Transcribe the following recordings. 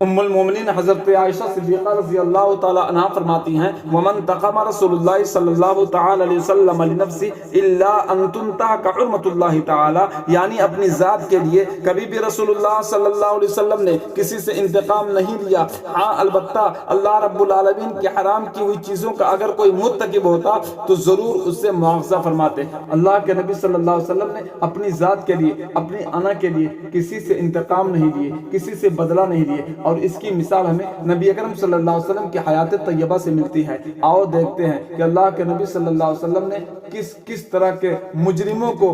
ام المومنین حضرت عائشہ صدیقہ رضی اللہ تعالی عنہا فرماتی ہیں ومن تقم رسول اللہ صلی اللہ تعالی علیہ وسلم لنفسی الا ان تنتهك حرمت اللہ تعالی، یعنی اپنی ذات کے لیے کبھی بھی رسول اللہ صلی اللہ علیہ وسلم نے کسی سے انتقام نہیں لیا، ہاں البتہ اللہ رب العالمین کی حرام کی ہوئی چیزوں کا اگر کوئی مرتکب ہوتا تو ضرور اس سے مواخذہ فرماتے۔ اللہ کے نبی صلی اللہ علیہ وسلم نے اپنی ذات کے لیے، اپنی انا کے لیے کسی سے انتقام نہیں لیے، کسی سے بدلہ نہیں لیے، اور اس کی مثال ہمیں نبی اکرم صلی اللہ علیہ وسلم کی حیات طیبہ سے ملتی ہے۔ آؤ دیکھتے ہیں کہ اللہ کے نبی صلی اللہ علیہ وسلم نے کس طرح کے مجرموں کو،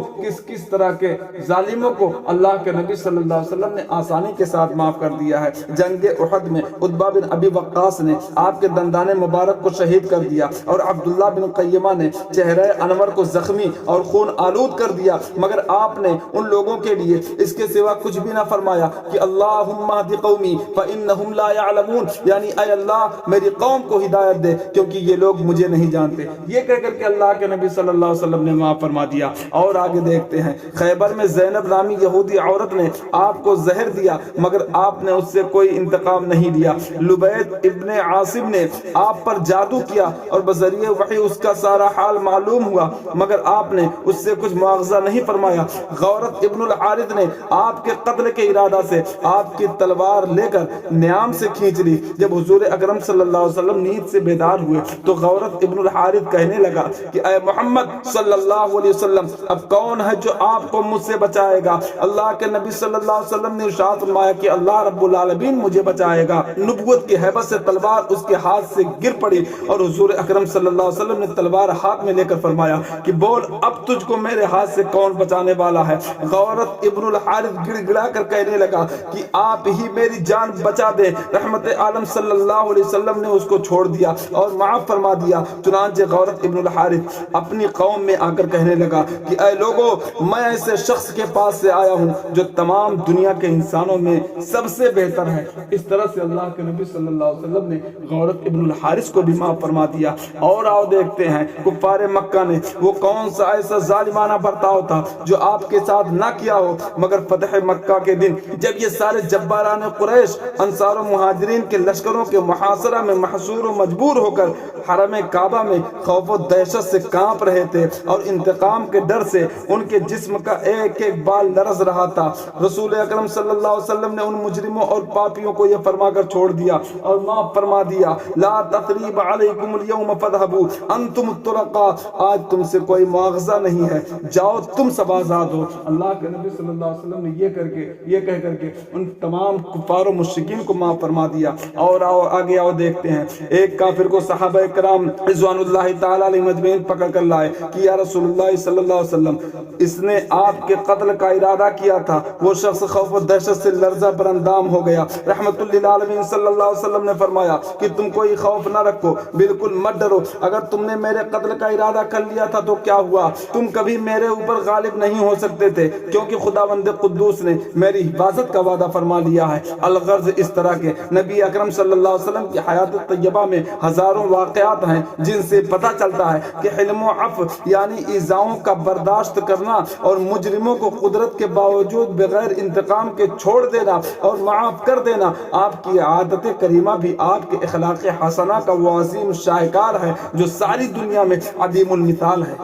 کس طرح کے ظالموں کو اللہ کے نبی صلی اللہ علیہ وسلم نے آسانی کے ساتھ معاف کر دیا ہے۔ جنگ احد میں عتبہ بن ابی وقاص نے آپ کے دندان مبارک کو شہید کر دیا، اور عبداللہ بن قیمہ نے چہرہ انور کو زخمی اور خون آلود کر دیا، مگر آپ نے ان لوگوں کے لیے اس کے سوا کچھ بھی نہ فرمایا کہ اللہم اہد قومی فإنہم لا يعلمون، یعنی اے اللہ میری قوم کو ہدایت دے کیونکہ یہ لوگ مجھے نہیں جانتے۔ یہ کہہ کر کے اللہ کے نبی صلی اللہ علیہ وسلم نے معاف فرما دیا۔ اور آگے دیکھتے ہیں، خیبر میں زینب نامی یہودی عورت نے آپ کو زہر دیا، مگر آپ نے اس سے کوئی انتقام نہیں لیا۔ لبید ابن عاصم نے آپ پر جادو کیا اور بذریعہ وحی اس کا سارا حال معلوم ہوا، مگر آپ نے اس سے کچھ مواخذہ نہیں فرمایا۔ غورت ابن الحارث نے آپ کے قتل کے ارادہ سے آپ کی تلوار لے کر نیام سے کھینچ لی۔ جب حضور اکرم صلی اللہ علیہ وسلم نیند سے بیدار ہوئے تو غورت ابن الحارث کہنے لگا کہ اے محمد صلی اللہ علیہ وسلم، اب کون ہے جو آپ کو مجھ سے بچائے گا؟ اللہ کے نبی صلی اللہ علیہ وسلم نے ارشاد فرمایا کہ اللہ رب العالمین مجھے بچائے گا۔ نبوت کی ہیبت سے تلوار اس کے ہاتھ سے گر پڑی، اور حضور اکرم صلی اللہ علیہ وسلم نے تلوار ہاتھ میں لے کر فرمایا کہ بول اب تجھ کو میرے ہاتھ سے کون بچانے والا ہے؟ غورت ابن الحارث گڑ گڑا کر کہنے لگا کہ آپ ہی میری جان بچا دے۔ رحمت عالم صلی اللہ علیہ وسلم نے اس کو چھوڑ دیا اور معاف فرما دیا۔ چنانچہ غورت ابن الحارث اپنی قوم میں آ کر کہنے لگا کہ اے لوگو، میں ایسے شخص کے پاس سے آیا ہوں جو تمام دنیا کے انسانوں میں سب سے بہتر ہے۔ اس طرح سے اللہ کے نبی صلی اللہ علیہ وسلم نے غورت ابن الحارث کو بھی معاف فرما دیا۔ اور آؤ دیکھتے ہیں، کفار مکہ نے وہ کون سا ایسا ظالمانہ برتاؤ تھا جو آپ کے ساتھ نہ کیا ہو، مگر فتح مکہ کے دن جب یہ سارے جباران قریش انصار و مہاجرین کے لشکروں کے محاصرہ میں محصور و مجبور ہو کر حرم کعبہ میں خوف و دہشت سے کانپ رہے تھے، اور انتقام کے ڈر سے ان کے جسم کا ایک ایک بال لرز رہا تھا، رسول اکرم صلی اللہ علیہ وسلم نے ان مجرموں اور پاپیوں کو یہ فرما کر چھوڑ دیا اور معاف فرما دیا، لا تثریب علیکم اليوم فاذهبوا انتم الطلقاء، آج تم سے کوئی مواخذہ نہیں ہے، جاؤ تم سب آزاد ہو۔ اللہ کے نبی صلی اللہ علیہ وسلم نے یہ کہہ کر کے ان تمام کفار و مشرکین کو معاف فرما دیا۔ اور آگے دیکھتے ہیں، ایک کافر کو صحابہ کرام رضوان اللہ تعالی علیہ مجمعین پکڑ کر لائے کہ یا رسول اللہ صلی اللہ علیہ وسلم، اس نے آپ کے قتل کا ارادہ کیا تھا، وہ شخص خوف و دہشت سے لرزہ پر اندام ہو گیا۔ رحمت للعالمین صلی اللہ علیہ وسلم نے فرمایا کہ تم کوئی خوف نہ رکھو، بالکل مت ڈرو، اگر تم نے میرے قتل کا ارادہ کر لیا تھا تو کیا ہوا؟ تم کبھی میرے اوپر غالب نہیں ہو سکتے تھے، کیونکہ خداوند قدوس نے میری حفاظت کا وعدہ فرما لیا ہے۔ الغرض اس طرح کے نبی اکرم صلی اللہ علیہ وسلم کی حیات طیبہ میں ہزاروں واقعات ہیں جن سے پتہ چلتا ہے کہ حلم و عفو یعنی ایذاؤں کا برداشت کرنا اور مجرموں کو قدرت کے باوجود بغیر انتقام کے چھوڑ دینا اور معاف کر دینا، آپ کی عادت کریمہ بھی آپ کے اخلاق حسنہ کا وہ عظیم شاہکار ہے جو ساری دنیا میں عظیم المثال ہے۔